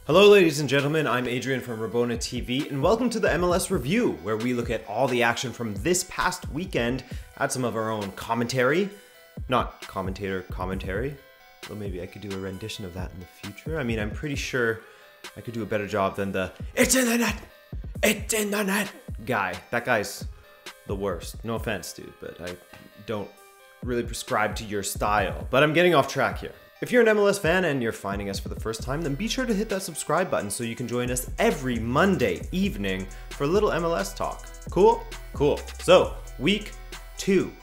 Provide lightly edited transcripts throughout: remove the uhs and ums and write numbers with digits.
Hello ladies and gentlemen, I'm Adrian from Rabona TV and welcome to the MLS Review, where we look at all the action from this past weekend, add some of our own commentary, not commentator commentary, well maybe I could do a rendition of that in the future. I mean, I'm pretty sure I could do a better job than the "It's in the net! It's in the net!" guy. That guy's the worst. No offense, dude, but I don't really prescribe to your style. But I'm getting off track here. If you're an MLS fan and you're finding us for the first time, then be sure to hit that subscribe button so you can join us every Monday evening for a little MLS talk. Cool? Cool. So, week two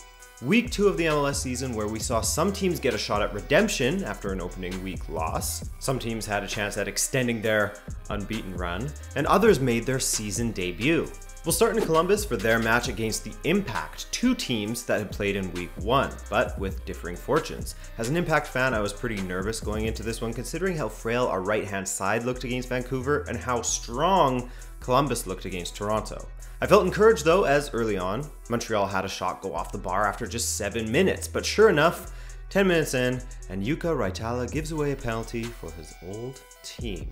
of the MLS season, where we saw some teams get a shot at redemption after an opening week loss. Some teams had a chance at extending their unbeaten run, and others made their season debut. We'll start in Columbus for their match against the Impact, two teams that had played in week one, but with differing fortunes. As an Impact fan, I was pretty nervous going into this one, considering how frail our right-hand side looked against Vancouver and how strong Columbus looked against Toronto. I felt encouraged though, as early on, Montreal had a shot go off the bar after just 7 minutes, but sure enough, 10 minutes in, and Jukka Raitala gives away a penalty for his old team.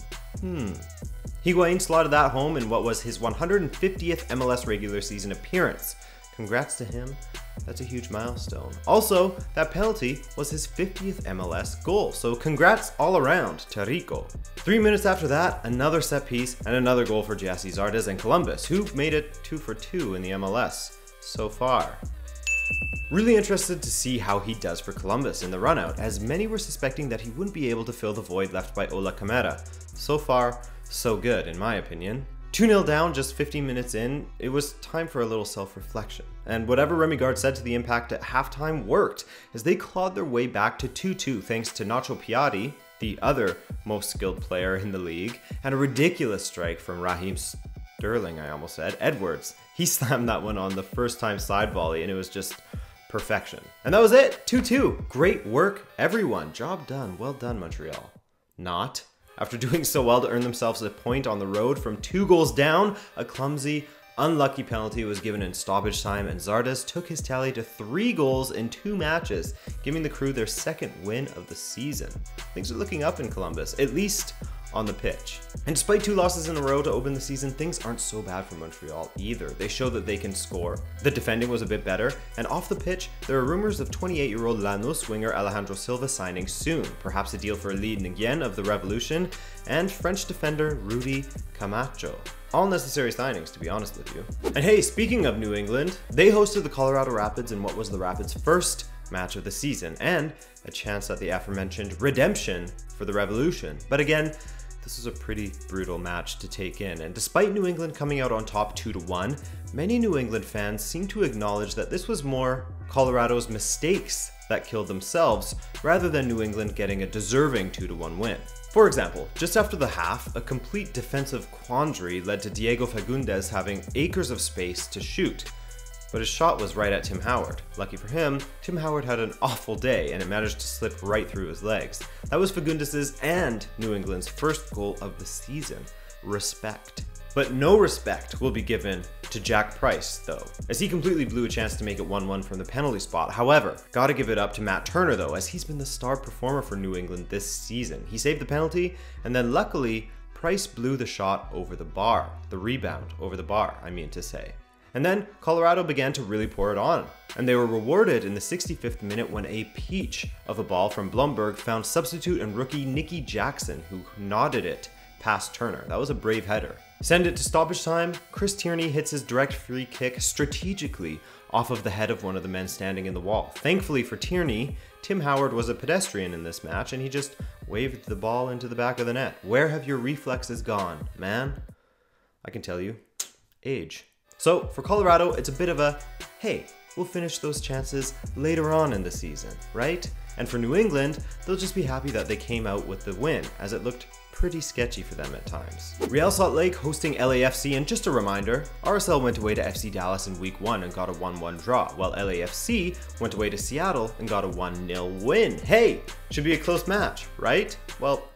Higuain slotted that home in what was his 150th MLS regular season appearance. Congrats to him, that's a huge milestone. Also, that penalty was his 50th MLS goal, so congrats all around to Rico. 3 minutes after that, another set piece and another goal for Gyasi Zardes and Columbus, who made it 2 for 2 in the MLS so far. Really interested to see how he does for Columbus in the run-out, as many were suspecting that he wouldn't be able to fill the void left by Ola Kamara. So far, so good in my opinion. 2-0 down just 15 minutes in, it was time for a little self-reflection. And whatever Remy Gard said to the Impact at halftime worked, as they clawed their way back to 2-2 thanks to Nacho Piatti, the other most skilled player in the league, and a ridiculous strike from Raheem Sterling, I almost said, Edwards. He slammed that one on the first time side volley and it was just perfection. And that was it, 2-2. Great work, everyone. Job done. Well done, Montreal. Not. After doing so well to earn themselves a point on the road from 2 goals down, a clumsy, unlucky penalty was given in stoppage time, and Zardes took his tally to 3 goals in 2 matches, giving the crew their second win of the season. Things are looking up in Columbus, at least on the pitch. And despite 2 losses in a row to open the season, things aren't so bad for Montreal either. They show that they can score. The defending was a bit better, and off the pitch, there are rumors of 28-year-old Lanús winger Alejandro Silva signing soon, perhaps a deal for Lee Nguyen of the Revolution, and French defender Rudy Camacho. All necessary signings, to be honest with you. And hey, speaking of New England, they hosted the Colorado Rapids in what was the Rapids' first match of the season, and a chance at the aforementioned redemption for the Revolution. But again, this was a pretty brutal match to take in, and despite New England coming out on top 2-1, many New England fans seem to acknowledge that this was more Colorado's mistakes that killed themselves, rather than New England getting a deserving 2-1 win. For example, just after the half, a complete defensive quandary led to Diego Fagundes having acres of space to shoot. But his shot was right at Tim Howard. Lucky for him, Tim Howard had an awful day and it managed to slip right through his legs. That was Fagundes' and New England's first goal of the season. Respect. But no respect will be given to Jack Price though, as he completely blew a chance to make it 1-1 from the penalty spot. However, gotta give it up to Matt Turner though, as he's been the star performer for New England this season. He saved the penalty, and then luckily, Price blew the shot over the bar. The rebound over the bar, I mean to say. And then Colorado began to really pour it on, and they were rewarded in the 65th minute when a peach of a ball from Blumberg found substitute and rookie Nicky Jackson, who nodded it past Turner. That was a brave header. Send it to stoppage time, Chris Tierney hits his direct free kick strategically off of the head of one of the men standing in the wall. Thankfully for Tierney, Tim Howard was a pedestrian in this match and he just waved the ball into the back of the net. Where have your reflexes gone, man? I can tell you, age. So for Colorado, it's a bit of a, hey, we'll finish those chances later on in the season, right? And for New England, they'll just be happy that they came out with the win, as it looked pretty sketchy for them at times. Real Salt Lake hosting LAFC, and just a reminder, RSL went away to FC Dallas in week 1 and got a 1-1 draw, while LAFC went away to Seattle and got a 1-0 win. Hey, should be a close match, right? Well,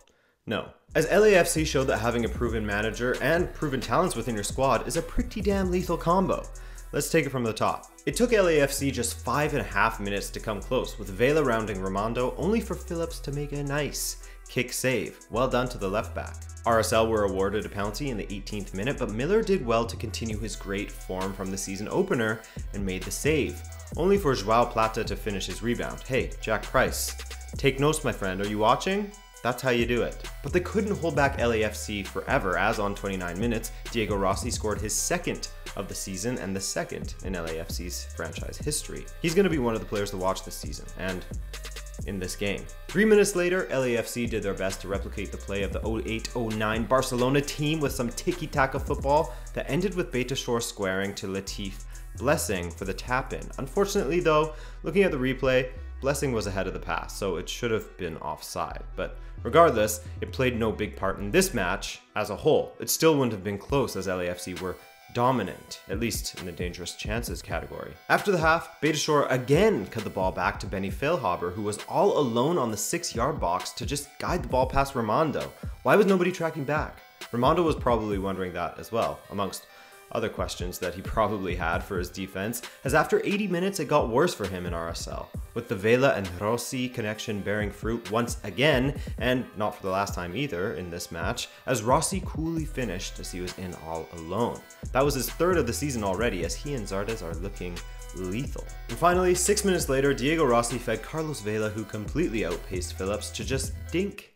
no. As LAFC showed that having a proven manager and proven talents within your squad is a pretty damn lethal combo. Let's take it from the top. It took LAFC just 5.5 minutes to come close, with Vela rounding Ramondo, only for Phillips to make a nice kick save. Well done to the left back. RSL were awarded a penalty in the 18th minute, but Miller did well to continue his great form from the season opener and made the save, only for João Plata to finish his rebound. Hey, Jack Price, take notes, my friend, are you watching? That's how you do it. But they couldn't hold back LAFC forever, as on 29 minutes, Diego Rossi scored his second of the season and the second in LAFC's franchise history. He's going to be one of the players to watch this season, and in this game. 3 minutes later, LAFC did their best to replicate the play of the 08-09 Barcelona team with some tiki-taka football that ended with Beitashour squaring to Latif Blessing for the tap-in. Unfortunately though, looking at the replay, Blessing was ahead of the pass, so it should have been offside. But regardless, it played no big part in this match as a whole. It still wouldn't have been close as LAFC were dominant, at least in the dangerous chances category. After the half, Beitashour again cut the ball back to Benny Feilhaber, who was all alone on the 6-yard box to just guide the ball past Raimondo. Why was nobody tracking back? Raimondo was probably wondering that as well, amongst other questions that he probably had for his defense, as after 80 minutes it got worse for him in RSL, with the Vela and Rossi connection bearing fruit once again, and not for the last time either in this match, as Rossi coolly finished as he was in all alone. That was his third of the season already, as he and Zardes are looking lethal. And finally, 6 minutes later, Diego Rossi fed Carlos Vela, who completely outpaced Phillips, to just dink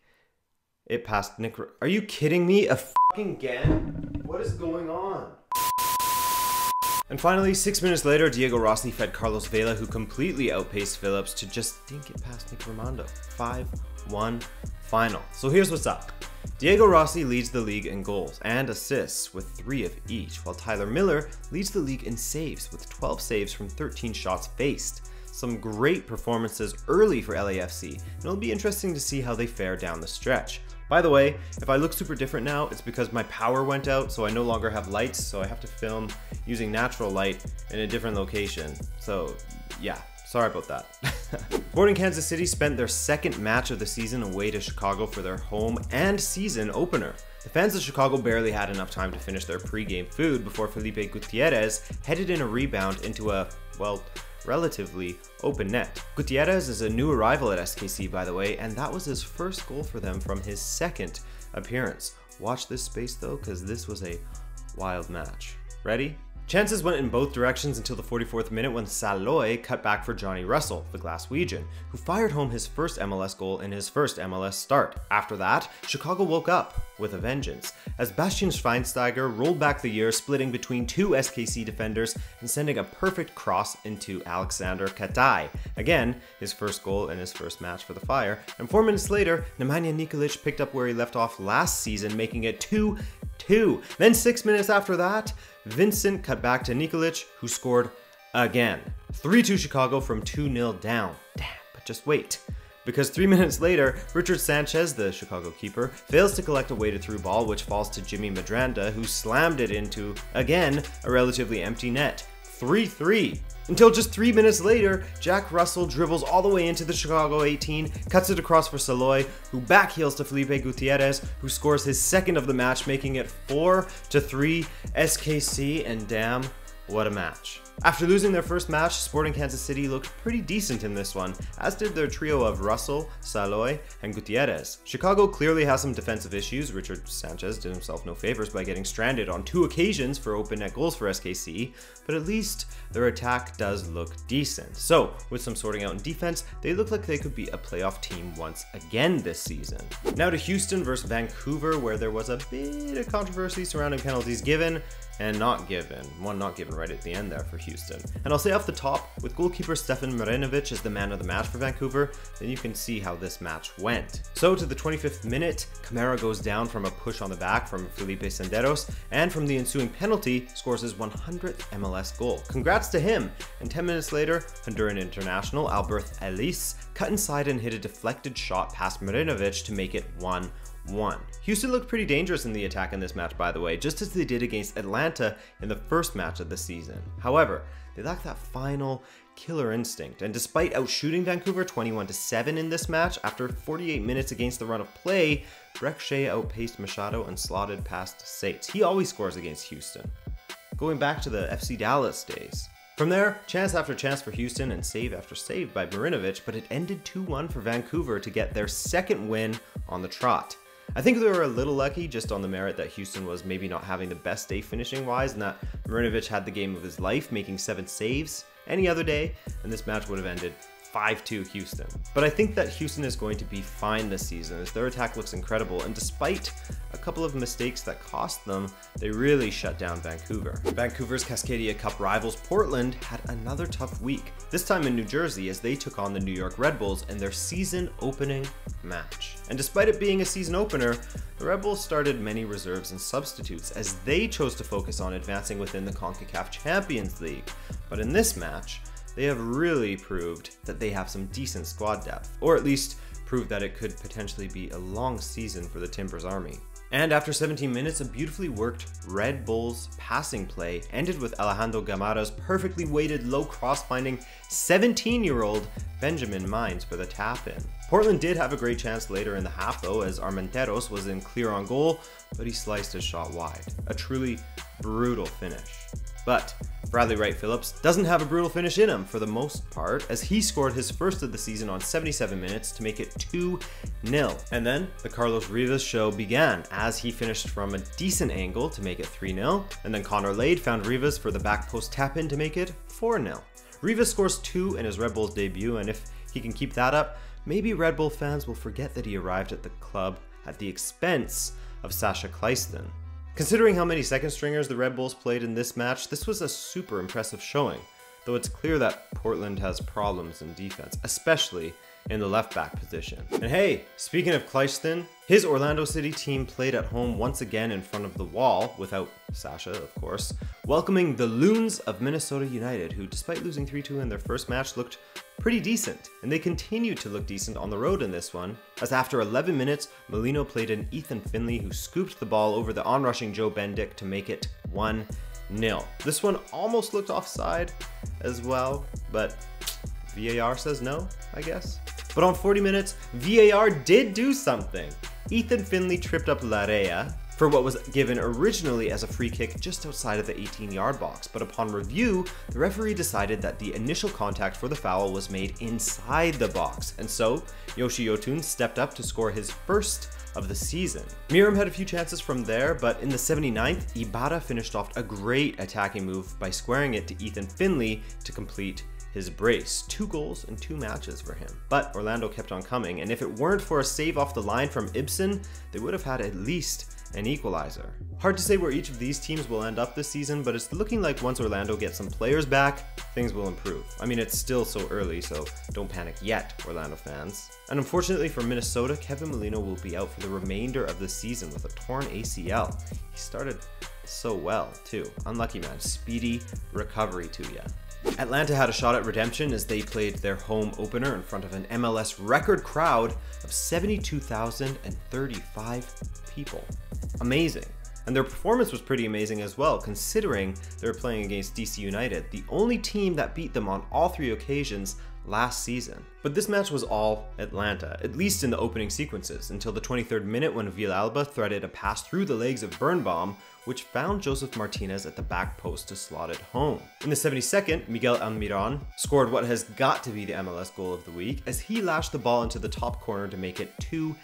it past Nick. Are you kidding me? Again? What is going on? And finally, 6 minutes later, Diego Rossi fed Carlos Vela, who completely outpaced Phillips, to just dink it past Nick Raimondo. 5-1 final. So here's what's up. Diego Rossi leads the league in goals and assists with 3 of each, while Tyler Miller leads the league in saves with 12 saves from 13 shots faced. Some great performances early for LAFC, and it'll be interesting to see how they fare down the stretch. By the way, if I look super different now, it's because my power went out, so I no longer have lights, so I have to film using natural light in a different location. So yeah, sorry about that. Sporting Kansas City spent their second match of the season away to Chicago for their home and season opener. The fans of Chicago barely had enough time to finish their pre-game food before Felipe Gutierrez headed in a rebound into a, well, relatively open net. Gutierrez is a new arrival at SKC, by the way, and that was his first goal for them from his second appearance. Watch this space though, because this was a wild match. Ready? Chances went in both directions until the 44th minute when Saloy cut back for Johnny Russell, the Glaswegian, who fired home his first MLS goal in his first MLS start. After that, Chicago woke up with a vengeance, as Bastian Schweinsteiger rolled back the year, splitting between 2 SKC defenders and sending a perfect cross into Alexander Katai. Again, his first goal in his first match for the Fire, and 4 minutes later, Nemanja Nikolic picked up where he left off last season, making it 2-2. Then 6 minutes after that, Vincent cut back to Nikolic, who scored again. 3-2 Chicago from 2-0 down. Damn, but just wait. Because 3 minutes later, Richard Sanchez, the Chicago keeper, fails to collect a weighted through ball, which falls to Jimmy Medranda, who slammed it into, again, a relatively empty net. 3-3. Until just 3 minutes later, Jack Russell dribbles all the way into the Chicago 18, cuts it across for Saloy, who backheels to Felipe Gutierrez, who scores his second of the match, making it 4-3 SKC, and damn, what a match. After losing their first match, Sporting Kansas City looked pretty decent in this one, as did their trio of Russell, Saloy, and Gutierrez. Chicago clearly has some defensive issues. Richard Sanchez did himself no favors by getting stranded on 2 occasions for open net goals for SKC, but at least their attack does look decent. So, with some sorting out in defense, they look like they could be a playoff team once again this season. Now to Houston versus Vancouver, where there was a bit of controversy surrounding penalties given and not given. One not given right at the end there for Houston. And I'll say off the top, with goalkeeper Stefan Marinovic as the man of the match for Vancouver, then you can see how this match went. So to the 25th minute, Camara goes down from a push on the back from Felipe Senderos, and from the ensuing penalty, scores his 100th MLS goal. Congrats to him! And 10 minutes later, Honduran international Albert Ellis cut inside and hit a deflected shot past Marinovic to make it 1-1. Houston looked pretty dangerous in the attack in this match, by the way, just as they did against Atlanta in the first match of the season. However, they lacked that final killer instinct, and despite outshooting Vancouver 21-7 in this match, after 48 minutes against the run of play, Brek Shea outpaced Machado and slotted past Sates. He always scores against Houston, going back to the FC Dallas days. From there, chance after chance for Houston and save after save by Marinovic, but it ended 2-1 for Vancouver to get their second win on the trot. I think they were a little lucky just on the merit that Houston was maybe not having the best day finishing wise, and that Marinovic had the game of his life, making 7 saves any other day, and this match would have ended 5-2 Houston. But I think that Houston is going to be fine this season as their attack looks incredible, and despite a couple of mistakes that cost them, they really shut down Vancouver. Vancouver's Cascadia Cup rivals Portland had another tough week, this time in New Jersey as they took on the New York Red Bulls in their season opening match. And despite it being a season opener, the Red Bulls started many reserves and substitutes as they chose to focus on advancing within the CONCACAF Champions League. But in this match, they have really proved that they have some decent squad depth, or at least proved that it could potentially be a long season for the Timbers Army. And after 17 minutes, a beautifully worked Red Bulls passing play ended with Alejandro Gamara's perfectly weighted low cross-finding 17-year-old Benjamin Mines for the tap-in. Portland did have a great chance later in the half though, as Armenteros was in clear on goal, but he sliced his shot wide. A truly brutal finish. But Bradley Wright Phillips doesn't have a brutal finish in him for the most part, as he scored his first of the season on 77 minutes to make it 2-0. And then the Carlos Rivas show began as he finished from a decent angle to make it 3-0, and then Connor Lade found Rivas for the back post tap-in to make it 4-0. Rivas scores 2 in his Red Bulls debut, and if he can keep that up, maybe Red Bull fans will forget that he arrived at the club at the expense of Sasha Kleiston. Considering how many second stringers the Red Bulls played in this match, this was a super impressive showing, though it's clear that Portland has problems in defense, especially in the left back position. And hey, speaking of Kleiston, his Orlando City team played at home once again in front of the wall, without Sasha, of course, welcoming the Loons of Minnesota United, who despite losing 3-2 in their first match looked pretty decent, and they continued to look decent on the road in this one, as after 11 minutes, Molino played in Ethan Finley, who scooped the ball over the onrushing Joe Bendick to make it 1-0. This one almost looked offside as well, but VAR says no, I guess. But on 40 minutes, VAR did do something. Ethan Finley tripped up Larea for what was given originally as a free kick just outside of the 18-yard box, but upon review, the referee decided that the initial contact for the foul was made inside the box, and so Yoshi Yotun stepped up to score his first of the season. Miram had a few chances from there, but in the 79th, Ibarra finished off a great attacking move by squaring it to Ethan Finley to complete his brace. 2 goals in 2 matches for him. But Orlando kept on coming, and if it weren't for a save off the line from Ibsen, they would have had at least an equalizer. Hard to say where each of these teams will end up this season, but it's looking like once Orlando gets some players back, things will improve. I mean, it's still so early, so don't panic yet, Orlando fans. And unfortunately for Minnesota, Kevin Molino will be out for the remainder of the season with a torn ACL. He started so well, too. Unlucky man. Speedy recovery to ya. Atlanta had a shot at redemption as they played their home opener in front of an MLS record crowd of 72,035 people. Amazing. And their performance was pretty amazing as well, considering they were playing against DC United, the only team that beat them on all 3 occasions last season. But this match was all Atlanta, at least in the opening sequences, until the 23rd minute when Villalba threaded a pass through the legs of Birnbaum, which found Joseph Martinez at the back post to slot it home. In the 72nd, Migeul Almiron scored what has got to be the MLS goal of the week, as he lashed the ball into the top corner to make it 2-0.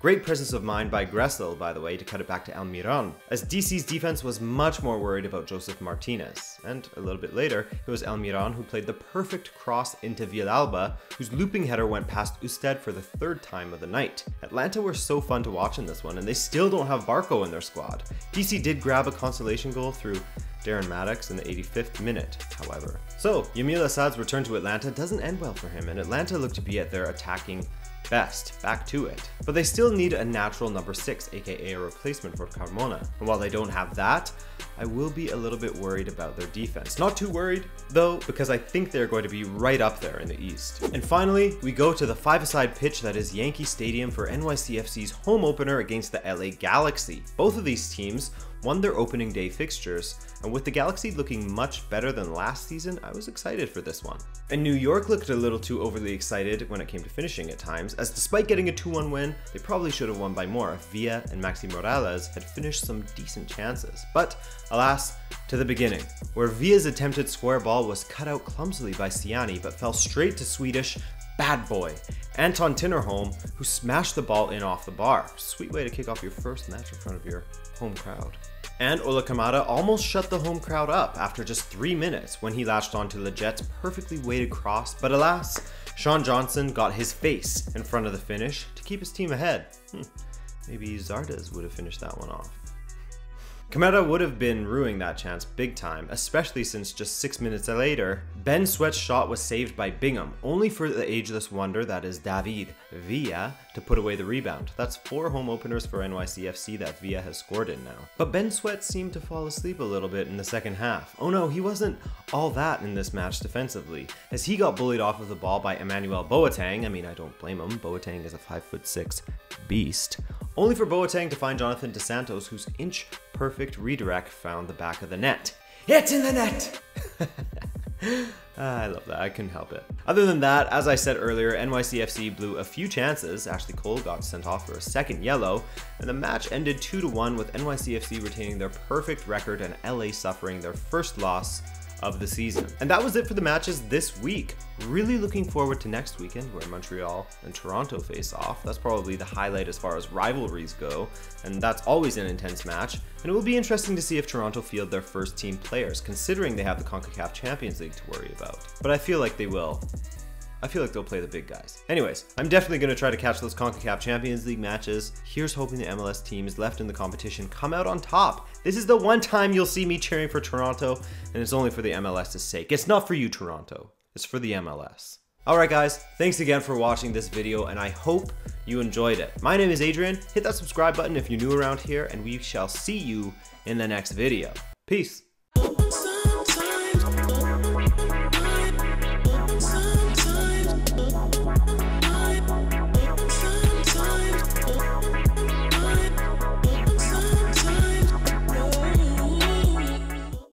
Great presence of mind by Gressel, by the way, to cut it back to Almiron, as DC's defense was much more worried about Joseph Martinez. And a little bit later, it was Almiron who played the perfect cross into Villalba, whose looping header went past Usted for the 3rd time of the night. Atlanta were so fun to watch in this one, and they still don't have Barco in their squad. DC did grab a consolation goal through Darren Maddox in the 85th minute, however. So, Yamil Assad's return to Atlanta doesn't end well for him, and Atlanta looked to be at their attacking best, back to it. But they still need a natural number 6, aka a replacement for Carmona. And while they don't have that, I will be a little bit worried about their defense. Not too worried, though, because I think they're going to be right up there in the East. And finally, we go to the 5-a-side pitch that is Yankee Stadium for NYCFC's home opener against the LA Galaxy. Both of these teams won their opening day fixtures, and with the Galaxy looking much better than last season, I was excited for this one. And New York looked a little too overly excited when it came to finishing at times, as despite getting a 2-1 win, they probably should have won by more if Villa and Maxi Morales had finished some decent chances. But alas, to the beginning, where Villa's attempted square ball was cut out clumsily by Ciani but fell straight to Swedish bad boy, Anton Tinnerholm, who smashed the ball in off the bar. Sweet way to kick off your first match in front of your home crowd. And Ola Kamada almost shut the home crowd up after just 3 minutes when he latched onto Leget's perfectly weighted cross, but alas, Sean Johnson got his face in front of the finish to keep his team ahead. Maybe Zardes would have finished that one off. Kamada would have been ruining that chance big time, especially since just 6 minutes later, Ben Sweat's shot was saved by Bingham, only for the ageless wonder that is David Villa to put away the rebound. That's 4 home openers for NYCFC that Villa has scored in now. But Ben Sweat seemed to fall asleep a little bit in the second half. Oh no, he wasn't all that in this match defensively, as he got bullied off of the ball by Emmanuel Boateng. I mean, I don't blame him. Boateng is a 5'6" beast. Only for Boateng to find Jonathan Dos Santos, whose inch-perfect redirect found the back of the net. It's in the net! I love that, I couldn't help it. Other than that, as I said earlier, NYCFC blew a few chances. Ashley Cole got sent off for a second yellow, and the match ended 2-1 with NYCFC retaining their perfect record and LA suffering their first loss of the season. And that was it for the matches this week. Really looking forward to next weekend where Montreal and Toronto face off. That's probably the highlight as far as rivalries go, and that's always an intense match. And it will be interesting to see if Toronto field their first team players, considering they have the CONCACAF Champions League to worry about. But I feel like they will. I feel like they'll play the big guys. Anyways, I'm definitely going to try to catch those CONCACAF Champions League matches. Here's hoping the MLS teams left in the competition come out on top. This is the one time you'll see me cheering for Toronto, and it's only for the MLS's sake. It's not for you, Toronto. It's for the MLS. Alright guys, thanks again for watching this video, and I hope you enjoyed it. My name is Adrian. Hit that subscribe button if you're new around here, and we shall see you in the next video. Peace.